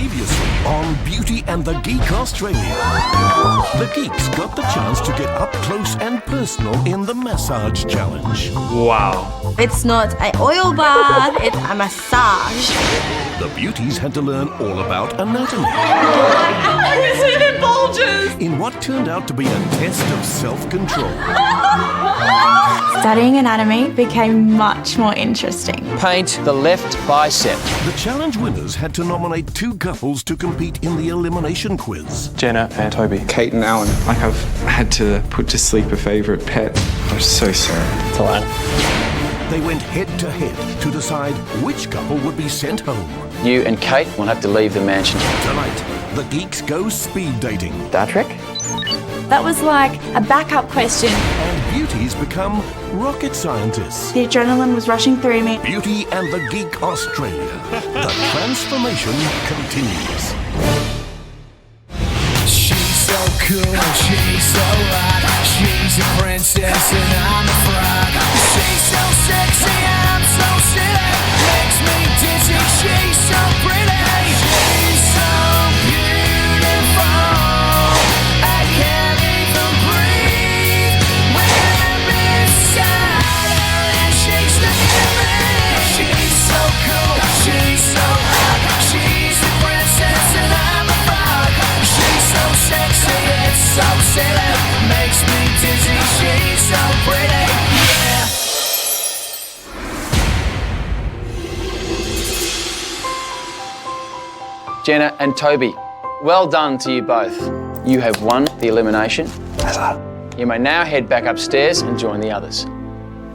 Previously on Beauty and the Geek Australia. The Geeks got the chance to get up close and personal in the massage challenge. Wow. It's not an oil bath, it's a massage. The beauties had to learn all about anatomy. I can see their bulges! In what turned out to be a test of self-control. Studying anatomy became much more interesting. Paint the left bicep. The challenge winners had to nominate 2 couples to compete in the elimination quiz. Jenna and Toby. Kate and Alan. Like I've had to put to sleep a favourite pet. I'm so sorry. It's alright. They went head-to-head to decide which couple would be sent home. You and Kate will have to leave the mansion. Tonight, the Geeks go speed dating. Star Trek? That was like a backup question. And beauties become rocket scientists. The adrenaline was rushing through me. Beauty and the Geek Australia. The transformation continues. She's so cool, she's so hot. She's a princess and I'm a fraud. She's so sexy, I'm so silly. Makes me dizzy, she's so pretty. She's so beautiful, I can't even breathe when I'm inside her and she's looking at me. She's so cool, she's so hot. She's a princess and I'm a fraud. She's so sexy, it's so silly. Makes me dizzy, she's so pretty, yeah. Jenna and Toby, well done to you both. You have won the elimination. You may now head back upstairs and join the others.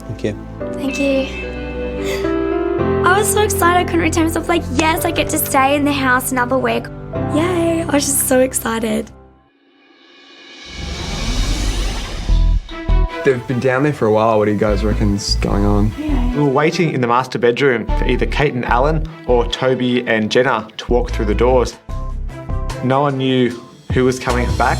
Thank you. Thank you. I was so excited, I couldn't retain myself. Like, yes, I get to stay in the house another week. Yay, I was just so excited. They've been down there for a while. What do you guys reckon's going on? We were waiting in the master bedroom for either Kate and Alan or Toby and Jenna to walk through the doors. No one knew who was coming back.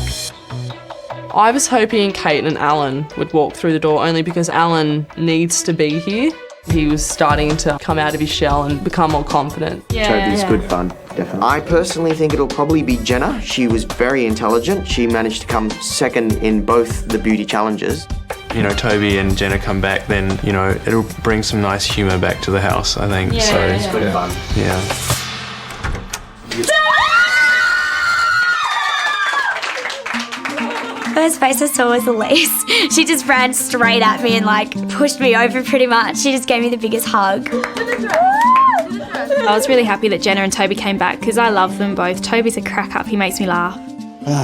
I was hoping Kate and Alan would walk through the door only because Alan needs to be here. He was starting to come out of his shell and become more confident. Toby's good fun, definitely. I personally think it'll probably be Jenna. She was very intelligent. She managed to come second in both the beauty challenges. You know, Toby and Jenna come back, then, you know, it'll bring some nice humour back to the house, I think. It's good fun. Yeah. First face I saw was Elise. She just ran straight at me and like pushed me over pretty much. She just gave me the biggest hug. I was really happy that Jenna and Toby came back because I love them both. Toby's a crack up, he makes me laugh.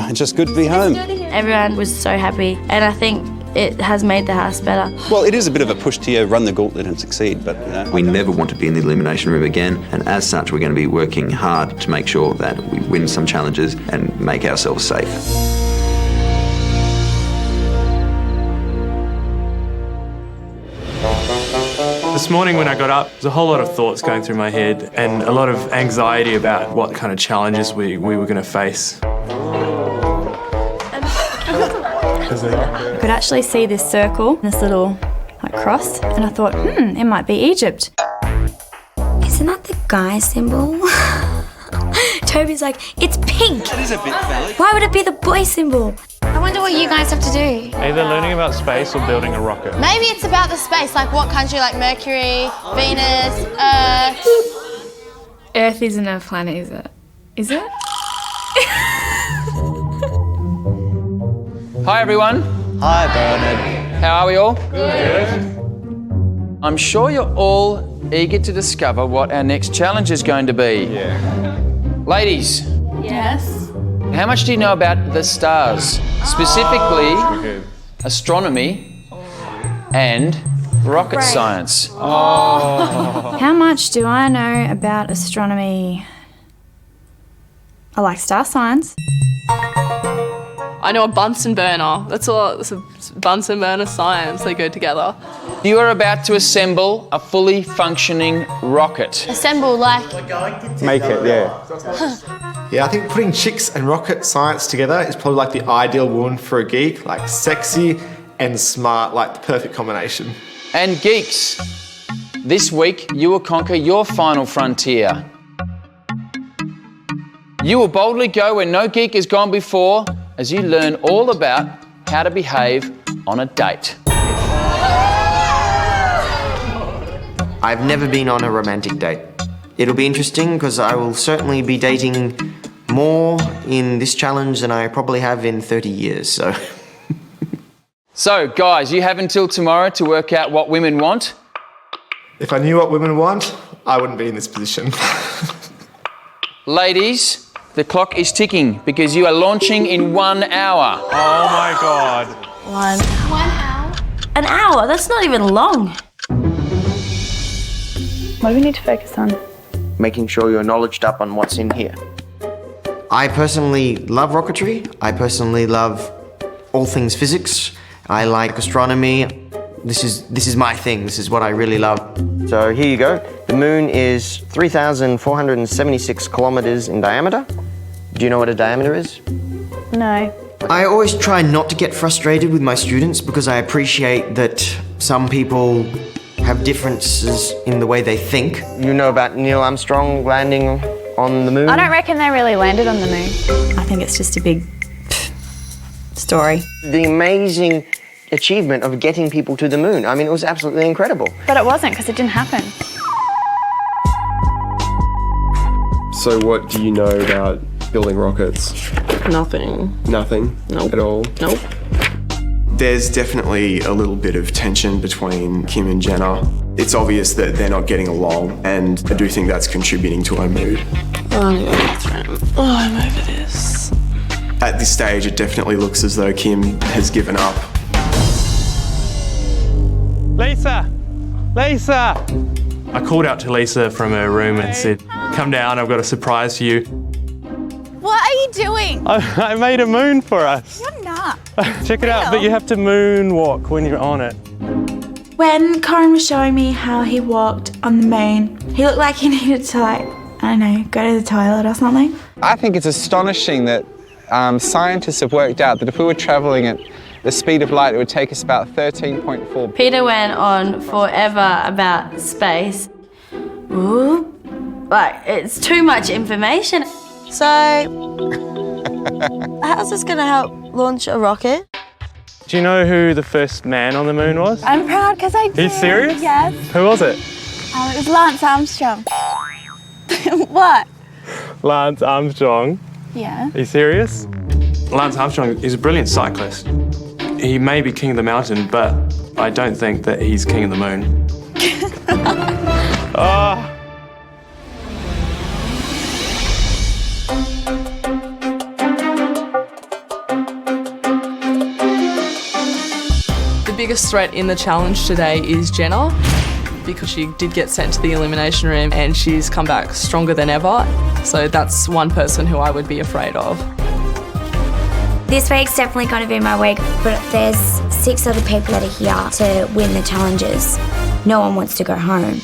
It's just good to be home. Everyone was so happy, and I think it has made the house better. Well, it is a bit of a push to run the gauntlet and succeed, but you know. We never want to be in the elimination room again, and as such we're going to be working hard to make sure that we win some challenges and make ourselves safe. This morning when I got up, there's a whole lot of thoughts going through my head and a lot of anxiety about what kind of challenges we were going to face. I could actually see this circle, this little like cross, and I thought, it might be Egypt. Isn't that the guy symbol? Toby's like, it's pink. That is a bit phallic. Why would it be the boy symbol? I wonder what you guys have to do. Either learning about space or building a rocket. Maybe it's about the space, like what country, like Mercury, Venus, Earth. Earth isn't a planet, is it? Is it? Hi everyone. Hi, Bernard. How are we all? Good. I'm sure you're all eager to discover what our next challenge is going to be. Yeah. Ladies, Yes. how much do you know about the stars? Specifically, astronomy and rocket science. How much do I know about astronomy? I like star signs. I know a Bunsen burner. That's a Bunsen burner science. They go together. You are about to assemble a fully functioning rocket. Assemble, like. Make it, yeah. Yeah, I think putting chicks and rocket science together is probably like the ideal woman for a geek, like sexy and smart, like the perfect combination. And Geeks, this week you will conquer your final frontier. You will boldly go where no geek has gone before as you learn all about how to behave on a date. I've never been on a romantic date. It'll be interesting because I will certainly be dating more in this challenge than I probably have in 30 years, so... So, guys, you have until tomorrow to work out what women want. If I knew what women want, I wouldn't be in this position. Ladies, the clock is ticking because you are launching in 1 hour. Oh my God. 1 hour? An hour? That's not even long. What do we need to focus on? Making sure you're knowledged up on what's in here. I personally love rocketry. I personally love all things physics. I like astronomy. This is my thing. This is what I really love. So here you go. The moon is 3,476 kilometers in diameter. Do you know what a diameter is? No. I always try not to get frustrated with my students because I appreciate that some people have differences in the way they think. You know about Neil Armstrong landing on the moon? I don't reckon they really landed on the moon. I think it's just a big story. The amazing achievement of getting people to the moon. I mean, it was absolutely incredible. But it wasn't, because it didn't happen. So what do you know about building rockets? Nothing. Nothing? Nope. At all? Nope. There's definitely a little bit of tension between Kim and Jenna. It's obvious that they're not getting along, and I do think that's contributing to her mood. I'm over this. At this stage, it definitely looks as though Kim has given up. Lisa! Lisa! I called out to Lisa from her room and said, come down, I've got a surprise for you. What are you doing? I made a moon for us. You're not. Check it out, but you have to moonwalk when you're on it. When Corin was showing me how he walked on the moon, he looked like he needed to, I don't know, go to the toilet or something. I think it's astonishing that scientists have worked out that if we were travelling at the speed of light, it would take us about 13.4. Peter went on forever about space. Ooh, like, it's too much information. So, how's this going to help launch a rocket? Do you know who the first man on the moon was? I'm proud because I did. Are you serious? Yes. Who was it? It was Lance Armstrong. What? Lance Armstrong. Yeah. Are you serious? Lance Armstrong is a brilliant cyclist. He may be king of the mountain, but I don't think that he's king of the moon. Oh. The biggest threat in the challenge today is Jenna, because she did get sent to the elimination room and she's come back stronger than ever. So that's one person who I would be afraid of. This week's definitely going to be my week, but there's 6 other people that are here to win the challenges. No one wants to go home.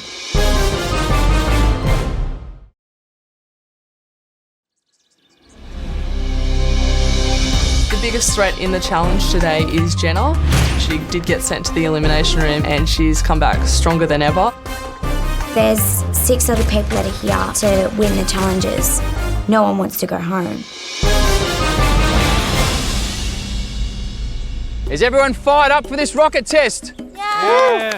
The biggest threat in the challenge today is Jenna. She did get sent to the elimination room and she's come back stronger than ever. There's 6 other people that are here to win the challenges. No one wants to go home. Is everyone fired up for this rocket test? Yeah.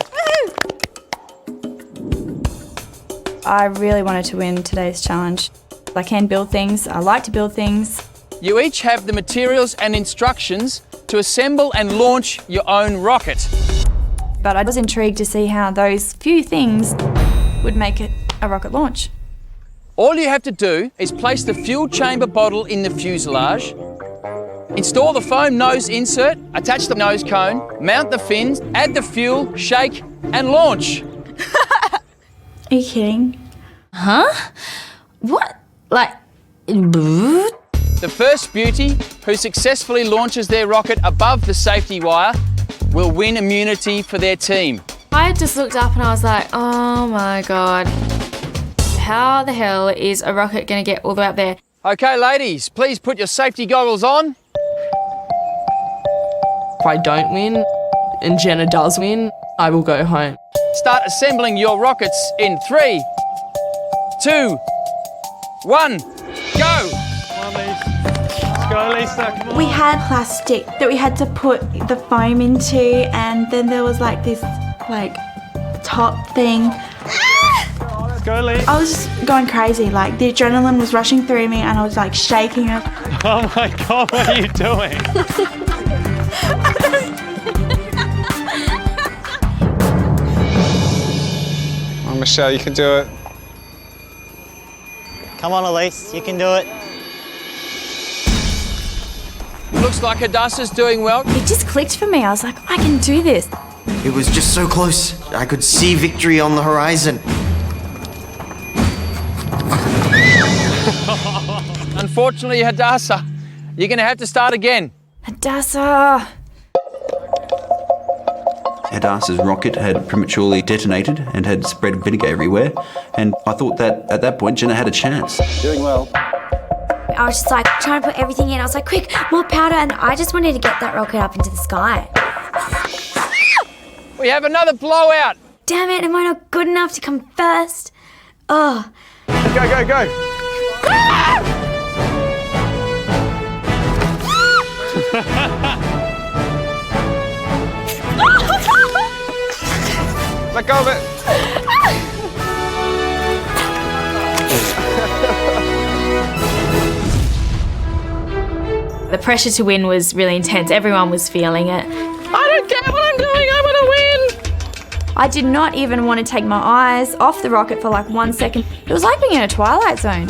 I really wanted to win today's challenge. I can build things, I like to build things. You each have the materials and instructions to assemble and launch your own rocket. But I was intrigued to see how those few things would make it a rocket launch. All you have to do is place the fuel chamber bottle in the fuselage, install the foam nose insert, attach the nose cone, mount the fins, add the fuel, shake and launch. Are you kidding? Huh? What? Like... The first beauty who successfully launches their rocket above the safety wire will win immunity for their team. I just looked up and I was like, oh my God. How the hell is a rocket going to get all the way up there? Okay, ladies, please put your safety goggles on. If I don't win and Jenna does win, I will go home. Start assembling your rockets in 3, 2, 1, go! Go, Lisa, come on. We had plastic that we had to put the foam into, and then there was like this top thing. Let's go, Lisa. I was just going crazy, like the adrenaline was rushing through me and I was like shaking. Oh my God, what are you doing? Oh, Michelle, you can do it. Come on, Elise, you can do it. Looks like Hadassah's doing well. It just clicked for me. I was like, I can do this. It was just so close. I could see victory on the horizon. Unfortunately, Hadassah, you're going to have to start again. Hadassah. Hadassah's rocket had prematurely detonated and had spread vinegar everywhere, and I thought that at that point Jenna had a chance. Doing well. I was just like trying to put everything in. I was like, quick, more powder. And I just wanted to get that rocket up into the sky. We have another blowout. Damn it, am I not good enough to come first? Oh. Go, go, go. Let go of it. The pressure to win was really intense. Everyone was feeling it. I don't care what I'm doing, I want to win! I did not even want to take my eyes off the rocket for like 1 second. It was like being in a twilight zone.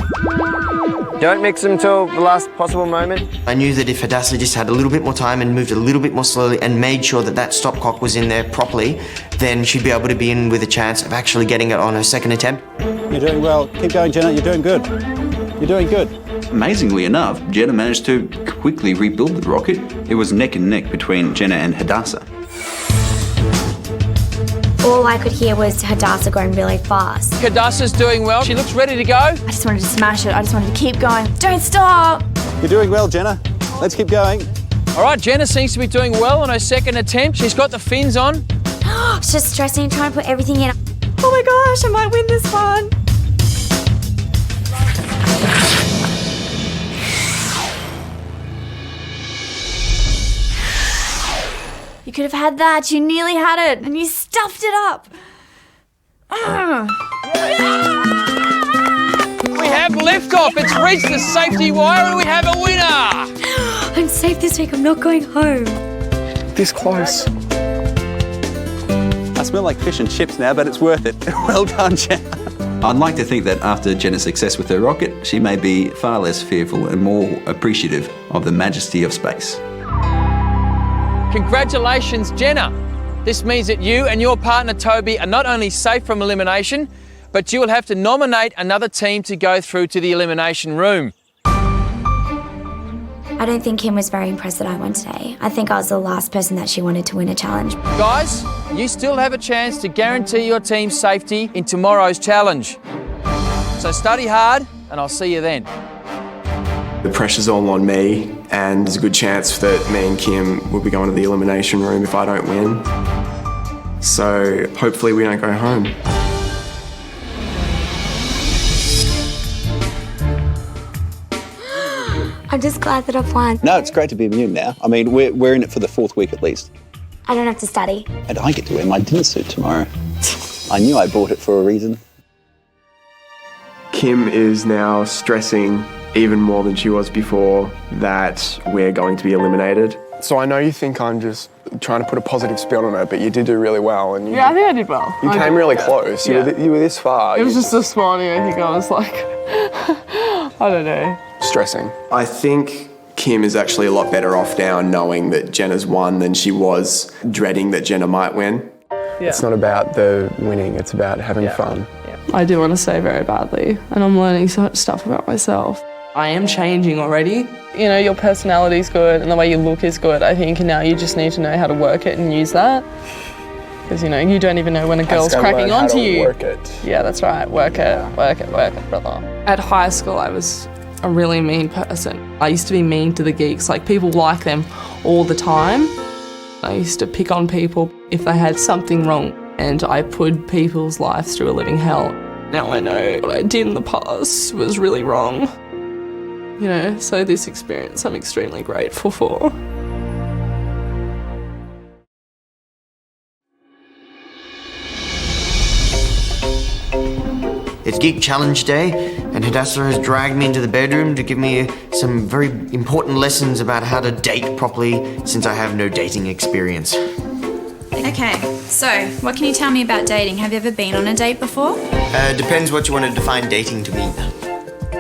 Don't mix them till the last possible moment. I knew that if Hadassah just had a little bit more time and moved a little bit more slowly and made sure that that stopcock was in there properly, then she'd be able to be in with a chance of actually getting it on her second attempt. You're doing well. Keep going, Jenna. You're doing good. You're doing good. Amazingly enough, Jenna managed to quickly rebuild the rocket. It was neck and neck between Jenna and Hadassah. All I could hear was Hadassah going really fast. Hadassah's doing well. She looks ready to go. I just wanted to smash it. I just wanted to keep going. Don't stop! You're doing well, Jenna. Let's keep going. All right, Jenna seems to be doing well on her second attempt. She's got the fins on. It's just stressing, trying to put everything in. Oh my gosh, I might win this one. You could have had that. You nearly had it, and you stuffed it up. We have liftoff. It's reached the safety wire, and we have a winner. I'm safe this week. I'm not going home. This close. I smell like fish and chips now, but it's worth it. Well done, Jenna. I'd like to think that after Jenna's success with her rocket, she may be far less fearful and more appreciative of the majesty of space. Congratulations, Jenna. This means that you and your partner, Toby, are not only safe from elimination, but you will have to nominate another team to go through to the elimination room. I don't think Kim was very impressed that I won today. I think I was the last person that she wanted to win a challenge. Guys, you still have a chance to guarantee your team's safety in tomorrow's challenge. So study hard, and I'll see you then. The pressure's all on me, and there's a good chance that me and Kim will be going to the elimination room if I don't win. So hopefully we don't go home. I'm just glad that I've won. No, it's great to be immune now. I mean, we're in it for the 4th week at least. I don't have to study. And I get to wear my dinner suit tomorrow. I knew I bought it for a reason. Kim is now stressing even more than she was before that we're going to be eliminated. So I know you think I'm just trying to put a positive spin on it, but you did do really well. And Yeah, I think I did well. You came really close. Yeah. You were this far. It was just this morning, I think I was like, I don't know. Stressing. I think Kim is actually a lot better off now knowing that Jenna's won than she was dreading that Jenna might win. Yeah. It's not about the winning, it's about having fun. I do want to say very badly, and I'm learning so much stuff about myself. I am changing already. You know, your personality's good and the way you look is good, I think, and now you just need to know how to work it and use that. Because, you know, you don't even know when a girl's cracking onto you. Work it. Yeah, that's right. Work it, brother. At high school, I was a really mean person. I used to be mean to the geeks, like people like them all the time. I used to pick on people if they had something wrong, and I put people's lives through a living hell. Now I know what I did in the past was really wrong. You know, so this experience I'm extremely grateful for. It's Geek Challenge Day, and Hadassah has dragged me into the bedroom to give me some very important lessons about how to date properly, since I have no dating experience. Okay, so what can you tell me about dating? Have you ever been on a date before? Depends what you want to define dating to mean.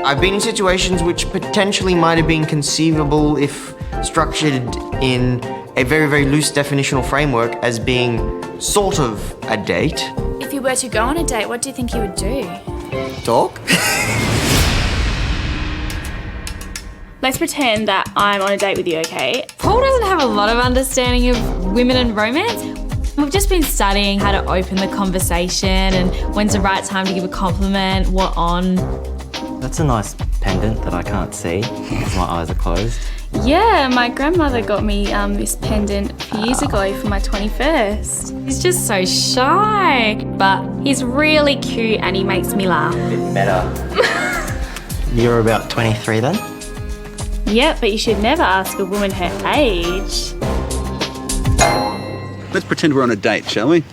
I've been in situations which potentially might have been conceivable if structured in a very, very loose definitional framework as being sort of a date. If you were to go on a date, what do you think you would do? Talk? Let's pretend that I'm on a date with you, okay? Paul doesn't have a lot of understanding of women and romance. We've just been studying how to open the conversation and when's the right time to give a compliment, what on. That's a nice pendant that I can't see because my eyes are closed. Yeah, my grandmother got me this pendant a few years ago for my 21st. He's just so shy, but he's really cute and he makes me laugh. Better. You're about 23 then? Yeah, but you should never ask a woman her age. Let's pretend we're on a date, shall we?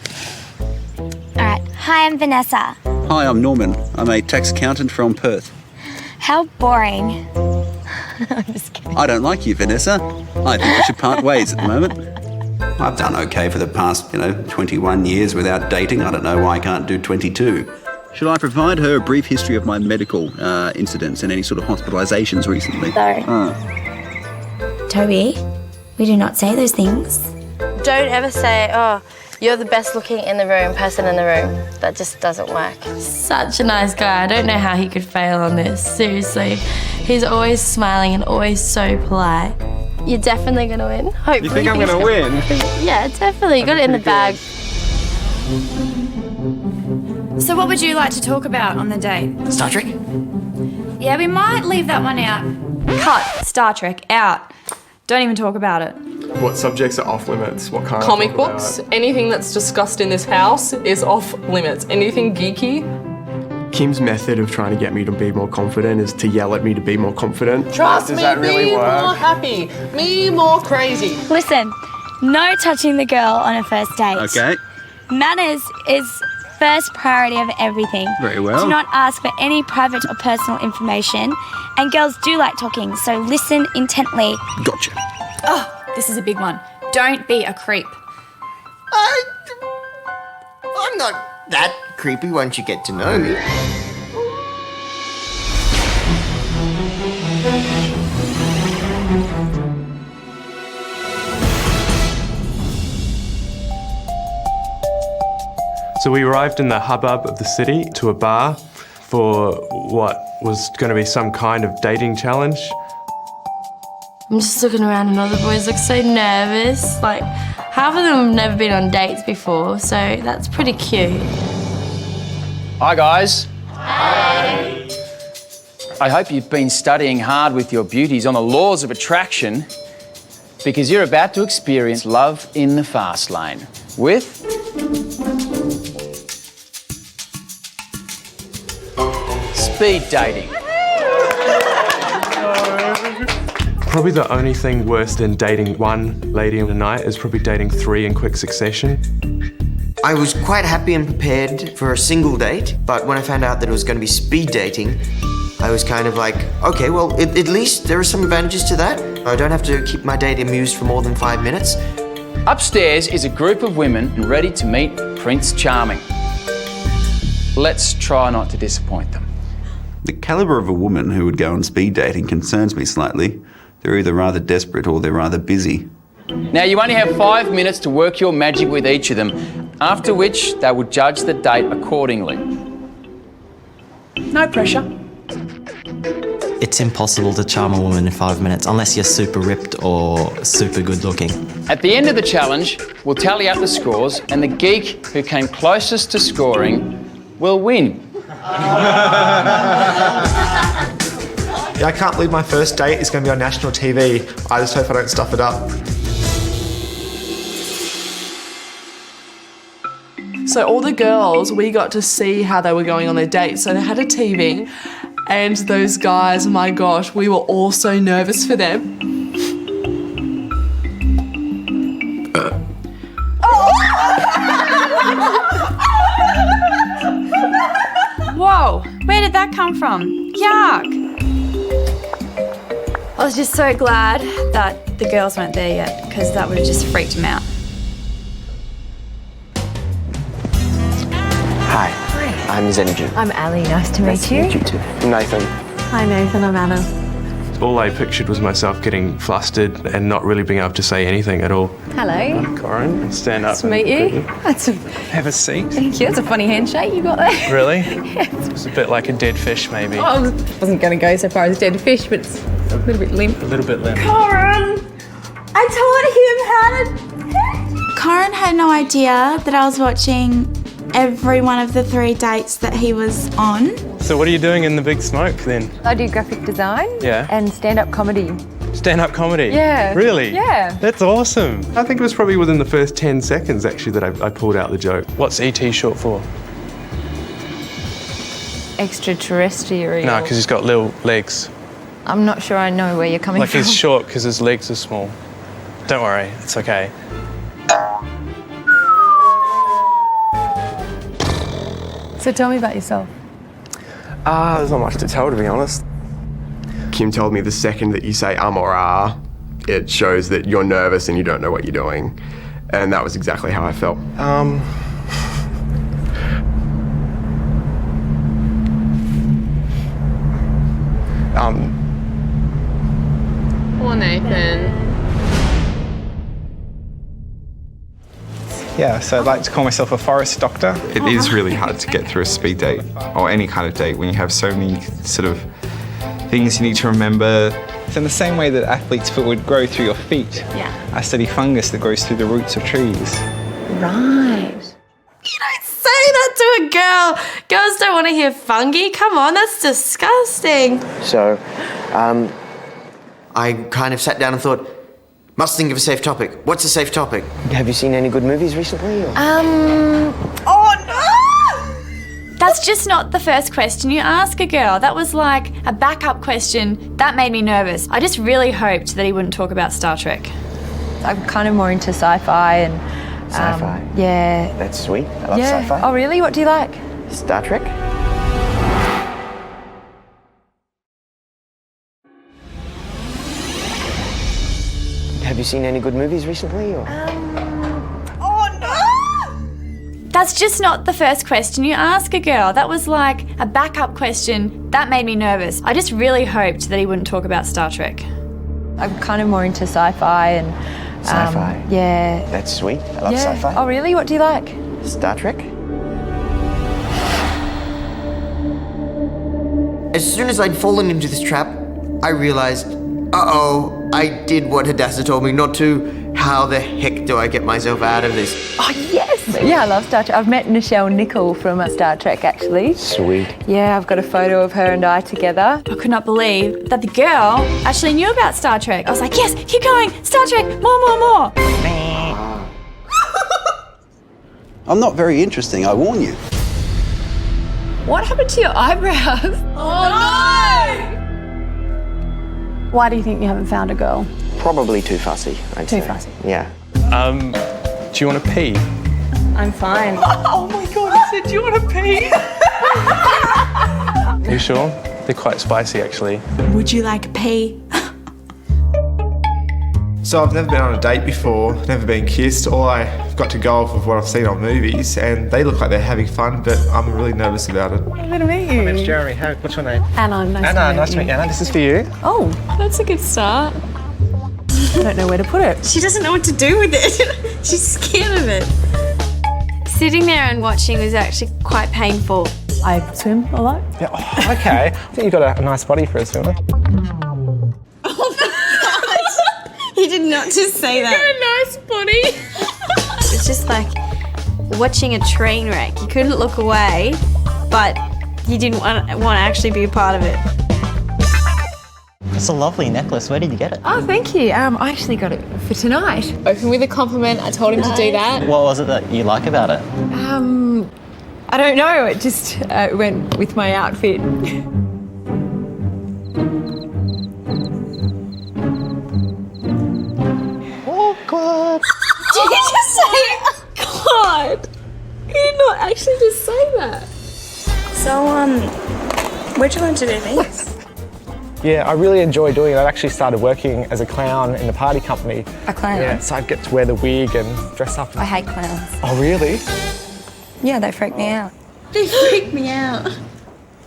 Alright, hi, I'm Vanessa. Hi, I'm Norman. I'm a tax accountant from Perth. How boring. I'm just kidding. I don't like you, Vanessa. I think we should part ways at the moment. I've done okay for the past, 21 years without dating. I don't know why I can't do 22. Should I provide her a brief history of my medical incidents and any sort of hospitalisations recently? No. Toby, we do not say those things. Don't ever say, oh, you're the best looking person in the room. That just doesn't work. Such a nice guy. I don't know how he could fail on this. Seriously. He's always smiling and always so polite. You're definitely going to win. Hopefully. You think I'm going to win? Yeah, definitely. You got it in the bag. So what would you like to talk about on the date? Star Trek? Yeah, we might leave that one out. Cut Star Trek out. Don't even talk about it. What subjects are off limits? What kind Comic of talk books, about? anything that's discussed in this house is off limits. Anything geeky. Kim's method of trying to get me to be more confident is to yell at me to be more confident. Trust Does me, that really me work? more happy, me more crazy. Listen, no touching the girl on a first date. Okay. Manners is first priority of everything. Very well. Do not ask for any private or personal information. And girls do like talking, so listen intently. Gotcha. Oh, this is a big one. Don't be a creep. I'm not that creepy once you get to know me. So we arrived in the hubbub of the city to a bar for what was going to be some kind of dating challenge. I'm just looking around and all the boys look so nervous. Like, half of them have never been on dates before, so that's pretty cute. Hi, guys. Hi. I hope you've been studying hard with your beauties on the laws of attraction, because you're about to experience love in the fast lane with speed dating. Probably the only thing worse than dating one lady in a night is probably dating 3 in quick succession. I was quite happy and prepared for a single date, but when I found out that it was going to be speed dating, I was kind of like, okay, well, at least there are some advantages to that. I don't have to keep my date amused for more than 5 minutes. Upstairs is a group of women ready to meet Prince Charming. Let's try not to disappoint them. The calibre of a woman who would go on speed dating concerns me slightly. They're either rather desperate or they're rather busy. Now, you only have 5 minutes to work your magic with each of them, after which they will judge the date accordingly. No pressure. It's impossible to charm a woman in 5 minutes unless you're super ripped or super good looking. At the end of the challenge, we'll tally up the scores, and the geek who came closest to scoring will win. Yeah, I can't believe my first date is going to be on national TV. I just hope I don't stuff it up. So all the girls, we got to see how they were going on their dates. So they had a TV And those guys, my gosh, we were all so nervous for them. Whoa, where did that come from? Yuck! I was just so glad that the girls weren't there yet, because that would have just freaked them out. Hi. I'm Zenju. I'm Ali. Nice to meet you. You too. Nathan. Hi, Nathan. I'm Anna. All I pictured was myself getting flustered and not really being able to say anything at all. Hello. Corin, stand up. Nice to meet you. Have a seat. Thank you. It's a funny handshake you got there. Really? It's a bit like a dead fish, maybe. I wasn't going to go so far as dead fish, but it's a little bit limp. A little bit limp. Corin! I told him how to... Corin had no idea that I was watching every one of the 3 dates that he was on. So what are you doing in the big smoke then? I do graphic design and stand-up comedy. Stand-up comedy? Yeah. Really? Yeah. That's awesome. I think it was probably within the first 10 seconds actually that I pulled out the joke. What's ET short for? Extraterrestrial. No, because he's got little legs. I'm not sure I know where you're coming Like from. he's short because his legs are small. Don't worry, it's okay. So tell me about yourself. There's not much to tell, to be honest. Kim told me the second that you say or ah, it shows that you're nervous and you don't know what you're doing. And that was exactly how I felt. Poor Nathan. Yeah, so I'd like to call myself a forest doctor. It is really hard to get through a speed date or any kind of date when you have so many sort of things you need to remember. It's in the same way that athlete's foot would grow through your feet. Yeah. I study fungus that grows through the roots of trees. Right. Say that to a girl. Girls don't want to hear fungi. Come on, that's disgusting. So, I kind of sat down and thought, must think of a safe topic. What's a safe topic? Have you seen any good movies recently? Or? Oh no! That's just not the first question you ask a girl. That was like a backup question. That made me nervous. I just really hoped that he wouldn't talk about Star Trek. I'm kind of more into sci-fi and... Sci-fi? Yeah. That's sweet. I love sci-fi. Oh, really? What do you like? Star Trek? Have you seen any good movies recently? Or? Oh no! That's just not the first question you ask a girl. That was like a backup question. That made me nervous. I just really hoped that he wouldn't talk about Star Trek. I'm kind of more into sci-fi and... Sci-fi? Yeah. That's sweet. I love sci-fi. Oh, really? What do you like? Star Trek? As soon as I'd fallen into this trap, I realized, uh-oh, I did what Hadassah told me not to. How the heck do I get myself out of this? Oh, yes! Yeah, I love Star Trek. I've met Nichelle Nichol from Star Trek, actually. Sweet. Yeah, I've got a photo of her and I together. I could not believe that the girl actually knew about Star Trek. I was like, yes, keep going, Star Trek, more. I'm not very interesting, I warn you. What happened to your eyebrows? Oh no! Why do you think you haven't found a girl? Probably too fussy, I'd say. Too fussy. Yeah. Do you want to pee? I'm fine. Oh my God, he said, do you want to pee? You sure? They're quite spicy, actually. Would you like pee? So I've never been on a date before, never been kissed. All I've got to go off of what I've seen on movies, and they look like they're having fun, but I'm really nervous about it. I'm going to meet you. My name's Jeremy. What's your name? Anna, Nice to meet you. Anna, this is for you. Oh, that's a good start. I don't know where to put it. She doesn't know what to do with it. She's scared of it. Sitting there and watching was actually quite painful. I swim a lot. Yeah. Oh, okay. I think you've got a nice body for a swimmer. He did not just say that. A nice body. It's just like watching a train wreck. You couldn't look away, but you didn't want to actually be a part of it. It's a lovely necklace. Where did you get it? Oh, thank you. I actually got it for tonight. Open with a compliment. I told him to do that. What was it that you like about it? I don't know. It just went with my outfit. So, where'd you learn to do these? Yeah, I really enjoy doing it. I actually started working as a clown in the party company. A clown? Yeah, so I'd get to wear the wig and dress up. I hate clowns. Oh, really? Yeah, they freak me out. They freak me out.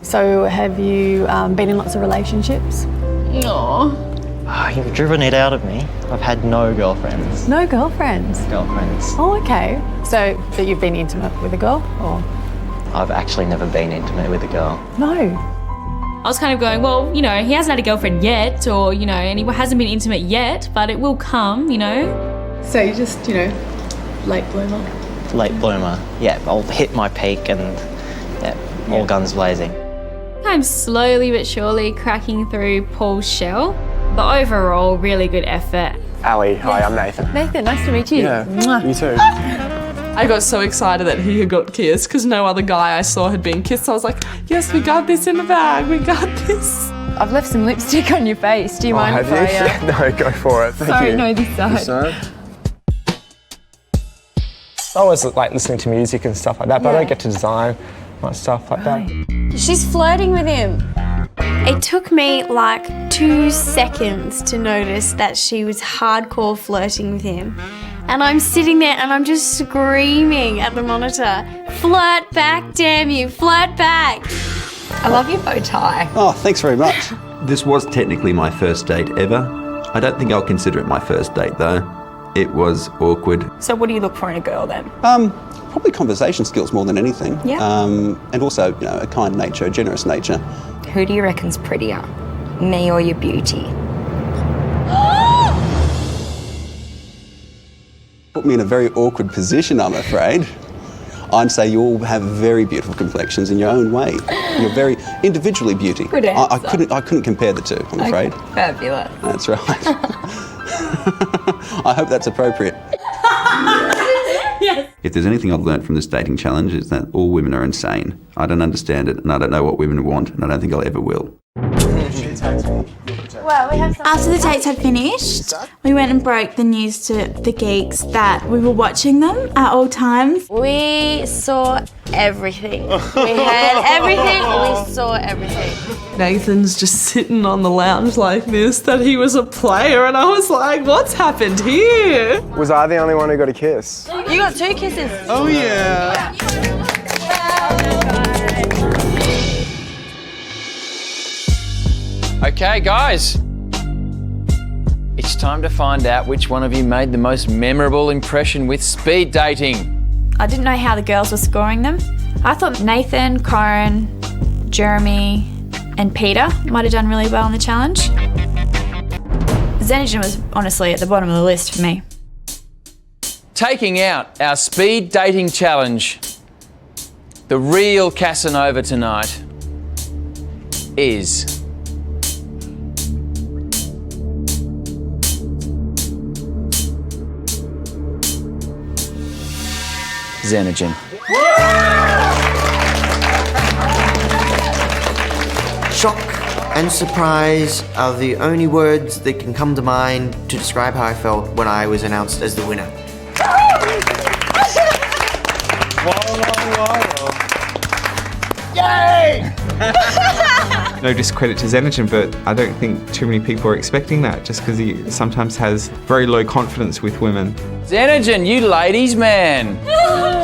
So have you been in lots of relationships? No. You've driven it out of me. I've had no girlfriends. No girlfriends? Girlfriends. Oh, okay. So that you've been intimate with a girl, or? I've actually never been intimate with a girl. No. I was kind of going, well, you know, he hasn't had a girlfriend yet, or, you know, and he hasn't been intimate yet, but it will come, you know. So you just, you know, late bloomer? Late bloomer. Yeah, I'll hit my peak and, yeah, all guns blazing. I'm slowly but surely cracking through Paul's shell, but overall, really good effort. Ali, hi, I'm Nathan. Nathan, nice to meet you. Yeah, you too. I got so excited that he had got kissed because no other guy I saw had been kissed. So I was like, yes, we got this in the bag. We got this. I've left some lipstick on your face. Do you mind if I... No, go for it. Thank you. No, this side. This side? I always like listening to music and stuff like that, but I don't get to design like stuff like that. She's flirting with him. It took me like 2 seconds to notice that she was hardcore flirting with him. And I'm sitting there and I'm just screaming at the monitor, flirt back, damn you, flirt back. I love your bow tie. Oh, thanks very much. This was technically my first date ever. I don't think I'll consider it my first date though. It was awkward. So what do you look for in a girl then? Probably conversation skills more than anything. Yeah. And also, you know, a kind nature, a generous nature. Who do you reckon's prettier, me or your beauty? Put me in a very awkward position, I'm afraid. I'd say you all have very beautiful complexions in your own way. You're very individually beauty. Good answer. I couldn't compare the two, I'm afraid. Okay, fabulous. That's right. I hope that's appropriate. Yes. If there's anything I've learned from this dating challenge, it's that all women are insane. I don't understand it, and I don't know what women want, and I don't think I'll ever will. Well, we have After the dates had finished, we went and broke the news to the geeks that we were watching them at all times. We saw everything. We heard everything. We saw everything. Nathan's just sitting on the lounge like this, that he was a player, and I was like, what's happened here? Was I the only one who got a kiss? You got 2 kisses. Oh, yeah. Okay, guys. It's time to find out which one of you made the most memorable impression with speed dating. I didn't know how the girls were scoring them. I thought Nathan, Corin, Jeremy and Peter might have done really well in the challenge. Xenogen was honestly at the bottom of the list for me. Taking out our speed dating challenge, the real Casanova tonight is Xenogen. Shock and surprise are the only words that can come to mind to describe how I felt when I was announced as the winner. Yay! No discredit to Xenogen, but I don't think too many people are expecting that just because he sometimes has very low confidence with women. Xenogen, you ladies' man.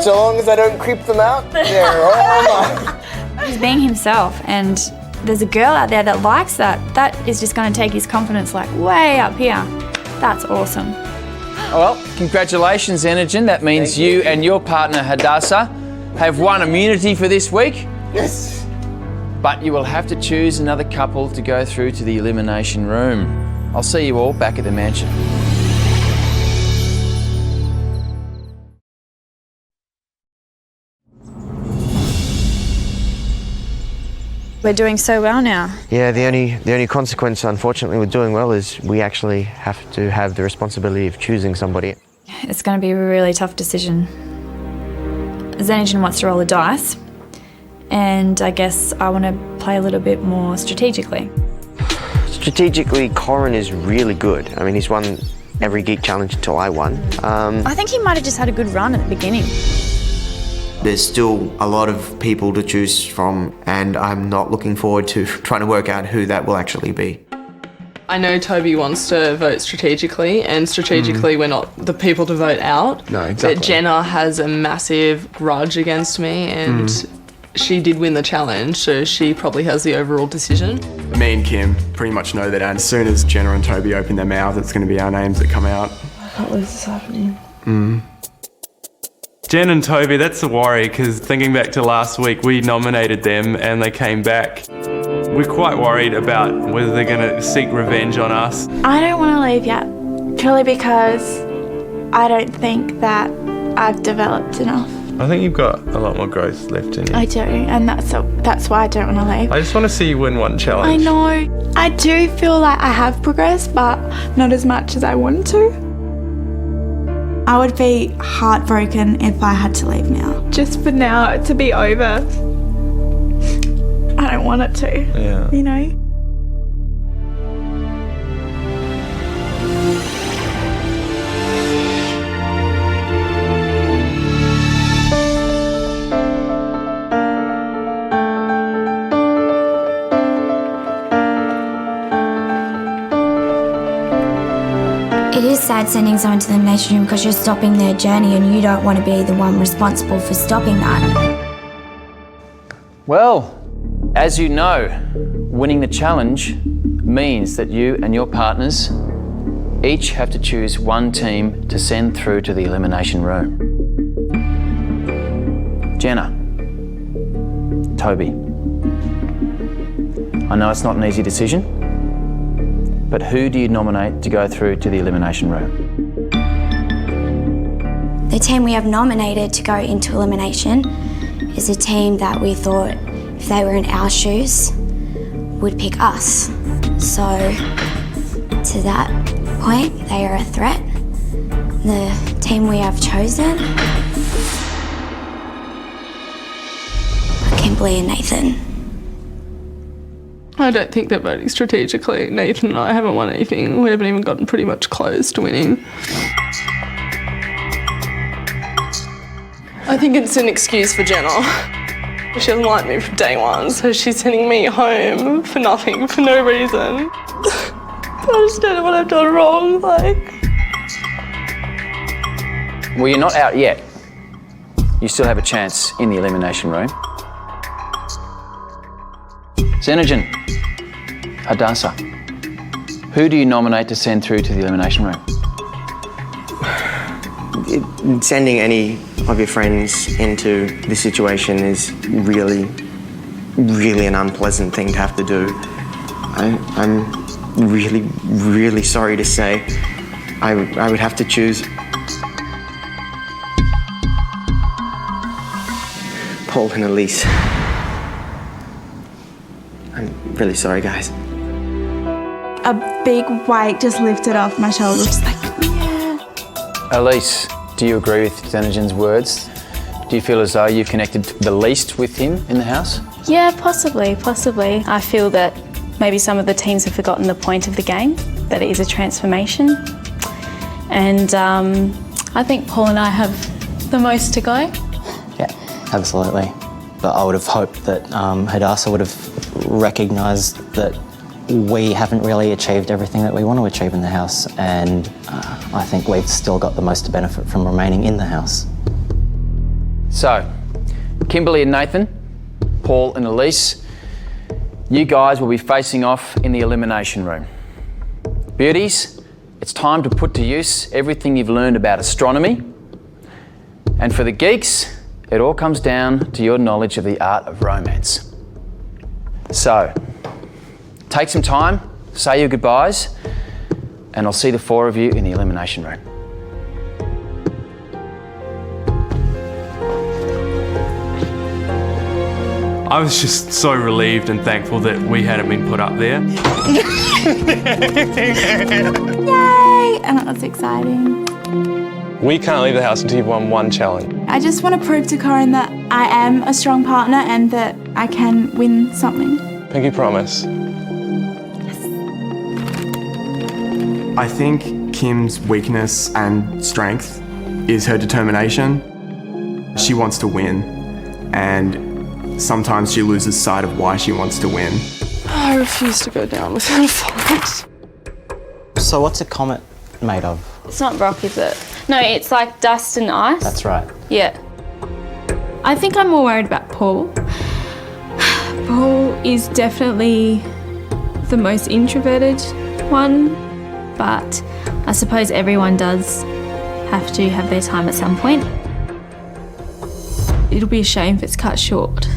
So long as I don't creep them out, they're all mine. He's being himself, and there's a girl out there that likes that. That is just going to take his confidence like way up here. That's awesome. Oh, well, congratulations, Xenogen. That means you and your partner, Hadassah, have won immunity for this week. Yes. But you will have to choose another couple to go through to the elimination room. I'll see you all back at the mansion. We're doing so well now. Yeah, the only consequence, unfortunately, with doing well is we actually have to have the responsibility of choosing somebody. It's going to be a really tough decision. Xenogen wants to roll the dice, and I guess I want to play a little bit more strategically. Strategically, Corin is really good. I mean, he's won every Geek Challenge until I won. I think he might have just had a good run at the beginning. There's still a lot of people to choose from, and I'm not looking forward to trying to work out who that will actually be. I know Toby wants to vote strategically, and strategically we're not the people to vote out. No, exactly. But Jenna has a massive grudge against me, and she did win the challenge, so she probably has the overall decision. Me and Kim pretty much know that as soon as Jenna and Toby open their mouths, it's going to be our names that come out. What was this happening? Jen and Toby, that's a worry, because thinking back to last week, we nominated them and they came back. We're quite worried about whether they're going to seek revenge on us. I don't want to leave yet, purely because I don't think that I've developed enough. I think you've got a lot more growth left in you. I do, and that's why I don't want to leave. I just want to see you win one challenge. I know. I do feel like I have progressed, but not as much as I want to. I would be heartbroken if I had to leave now. Just for now to be over. I don't want it to. Yeah. You know? It is sad sending someone to the elimination room because you're stopping their journey and you don't want to be the one responsible for stopping that. Well, as you know, winning the challenge means that you and your partners each have to choose one team to send through to the elimination room. Jenna, Toby, I know it's not an easy decision, but who do you nominate to go through to the elimination room? The team we have nominated to go into elimination is a team that we thought, if they were in our shoes, would pick us. So, to that point, they are a threat. The team we have chosen are Kimberly and Nathan. I don't think they're voting strategically. Nathan and I haven't won anything. We haven't even gotten pretty much close to winning. I think it's an excuse for Jenna. She doesn't like me from day one, so she's sending me home for nothing, for no reason. I just don't know what I've done wrong, Well, you're not out yet. You still have a chance in the elimination room. Xenogen, Hadassah, who do you nominate to send through to the elimination room? Sending any of your friends into this situation is really, really an unpleasant thing to have to do. I'm really, really sorry to say I would have to choose Paul and Elise. I'm really sorry, guys. A big weight just lifted off my shoulders. Just like, yeah. Elise, do you agree with Xenogen's words? Do you feel as though you've connected the least with him in the house? Yeah, possibly. I feel that maybe some of the teams have forgotten the point of the game, that it is a transformation. And I think Paul and I have the most to go. Yeah, absolutely. But I would have hoped that Hadassah would have recognised that we haven't really achieved everything that we want to achieve in the house, and I think we've still got the most to benefit from remaining in the house. So, Kimberly and Nathan, Paul and Elise, you guys will be facing off in the elimination room. Beauties, it's time to put to use everything you've learned about astronomy. And for the geeks, it all comes down to your knowledge of the art of romance. So, take some time, say your goodbyes, and I'll see the four of you in the elimination room. I was just so relieved and thankful that we hadn't been put up there. Yay! And that was exciting. We can't leave the house until you've won one challenge. I just want to prove to Corin that I am a strong partner and that I can win something. Pinky promise. I think Kim's weakness and strength is her determination. She wants to win, and sometimes she loses sight of why she wants to win. I refuse to go down without a fight. So what's a comet made of? It's not rock, is it? No, it's like dust and ice. That's right. Yeah. I think I'm more worried about Paul. Paul is definitely the most introverted one, but I suppose everyone does have to have their time at some point. It'll be a shame if it's cut short.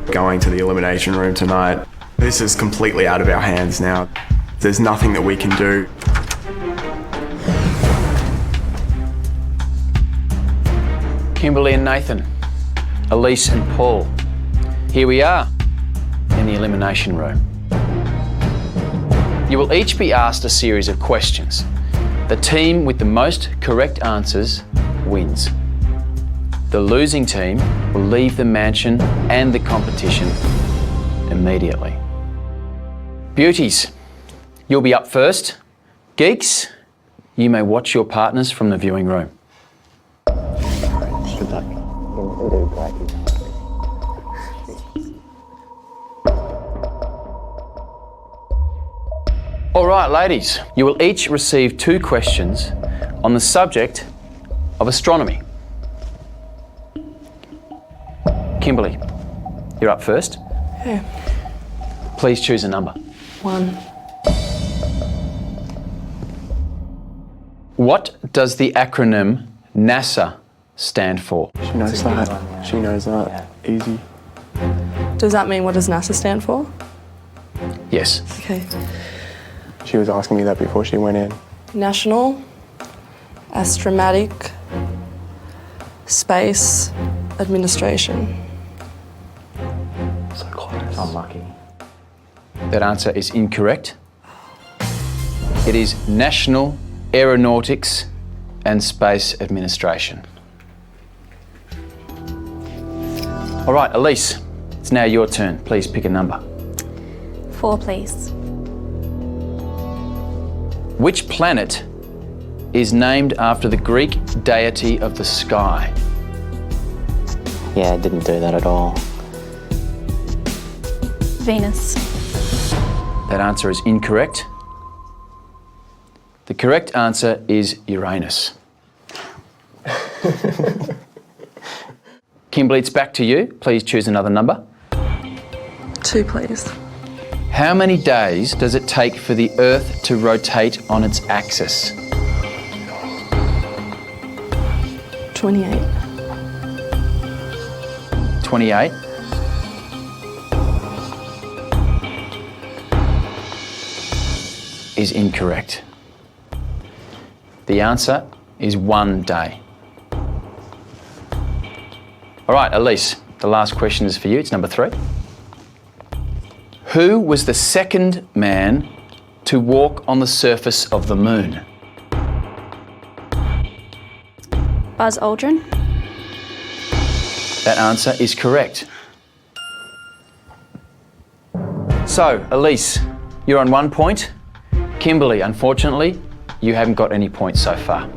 Going to the elimination room tonight, this is completely out of our hands now. There's nothing that we can do. Kimberly and Nathan, Elise and Paul. Here we are in the elimination room. You will each be asked a series of questions. The team with the most correct answers wins. The losing team will leave the mansion and the competition immediately. Beauties, you'll be up first. Geeks, you may watch your partners from the viewing room. Good luck. You'll do great. All right, ladies, you will each receive 2 questions on the subject of astronomy. Kimberly, you're up first. Okay. Please choose a number. 1. What does the acronym NASA stand for? She knows that. She knows that. Easy. Does that mean what does NASA stand for? Yes. Okay. She was asking me that before she went in. National Astromatic Space Administration. So close. Unlucky. That answer is incorrect. It is National Aeronautics and Space Administration. All right, Elise, it's now your turn. Please pick a number. 4, please. Which planet is named after the Greek deity of the sky? Yeah, I didn't do that at all. Venus. That answer is incorrect. The correct answer is Uranus. Kimberly, it's back to you. Please choose another number. 2, please. How many days does it take for the Earth to rotate on its axis? 28. 28. Is incorrect. The answer is 1 day. All right, Elise, the last question is for you. It's number 3. Who was the second man to walk on the surface of the moon? Buzz Aldrin. That answer is correct. So, Elise, you're on 1 point. Kimberly, unfortunately, you haven't got any points so far.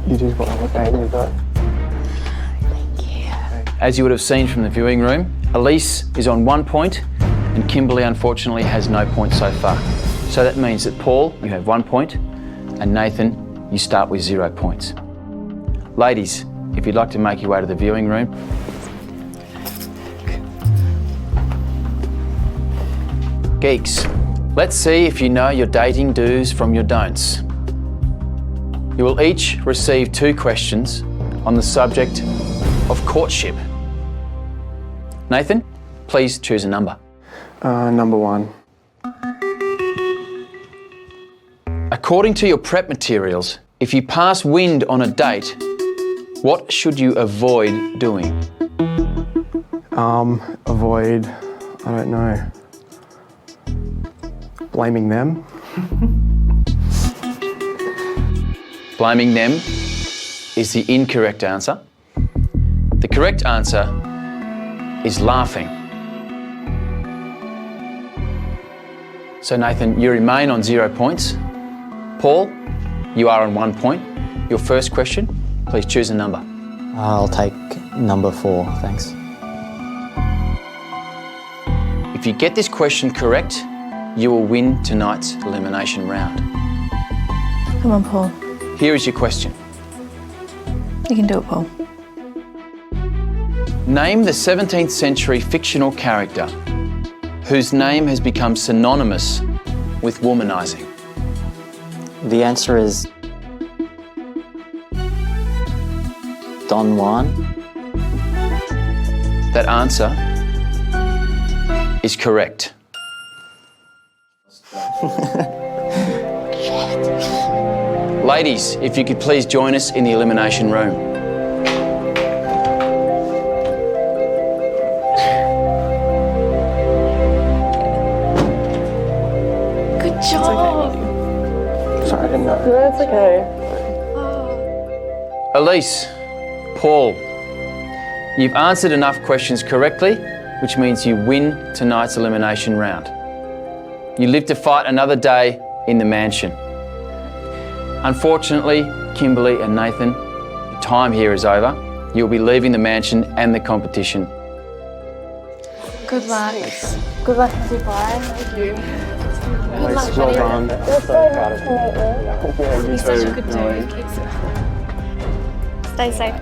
You did what I was aiming for. As you would have seen from the viewing room, Elise is on 1 point and Kimberly unfortunately has no points so far. So that means that Paul, you have 1 point, and Nathan, you start with 0 points. Ladies, if you'd like to make your way to the viewing room. Geeks, let's see if you know your dating do's from your don'ts. You will each receive 2 questions on the subject of courtship. Nathan, please choose a number. Number 1. According to your prep materials, if you pass wind on a date, what should you avoid doing? Avoid, I don't know, blaming them. Blaming them is the incorrect answer. The correct answer is laughing. So Nathan, you remain on 0 points. Paul, you are on 1 point. Your first question, please choose a number. I'll take number 4, thanks. If you get this question correct, you will win tonight's elimination round. Come on, Paul. Here is your question. You can do it, Paul. Name the 17th century fictional character whose name has become synonymous with womanizing. The answer is Don Juan. That answer is correct. Ladies, if you could please join us in the elimination room. Good job. Sorry, I didn't know. No, that's okay. Elise, Paul, you've answered enough questions correctly, which means you win tonight's elimination round. You live to fight another day in the mansion. Unfortunately, Kimberly and Nathan, your time here is over. You'll be leaving the mansion and the competition. Good luck. Good luck, everybody. Thank you. Good luck, Well buddy. done. It was so nice to meet you. Yeah, you You're such a too. good No worries. dude. Stay safe.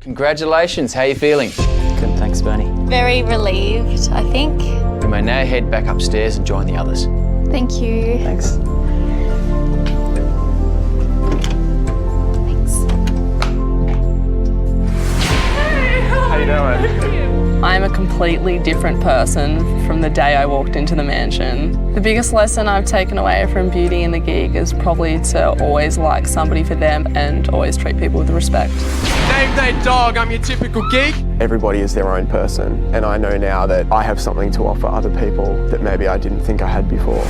Congratulations, how are you feeling? Good, thanks, Bernie. Very relieved, I think. We may now head back upstairs and join the others. Thank you. Thanks. How you doing? I'm a completely different person from the day I walked into the mansion. The biggest lesson I've taken away from Beauty and the Geek is probably to always like somebody for them and always treat people with respect. Name that dog, I'm your typical geek. Everybody is their own person, and I know now that I have something to offer other people that maybe I didn't think I had before.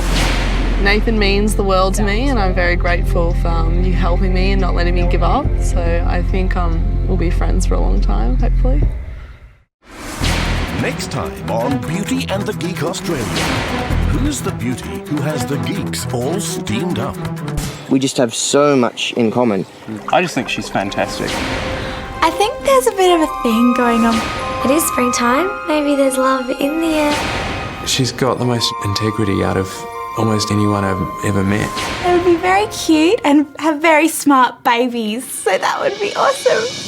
Nathan means the world to me, and I'm very grateful for you helping me and not letting me give up. So I think we'll be friends for a long time, hopefully. Next time on Beauty and the Geek Australia. Who's the beauty who has the geeks all steamed up? We just have so much in common. I just think she's fantastic. I think there's a bit of a thing going on. It is springtime. Maybe there's love in the air. She's got the most integrity out of almost anyone I've ever met. They would be very cute and have very smart babies, so that would be awesome.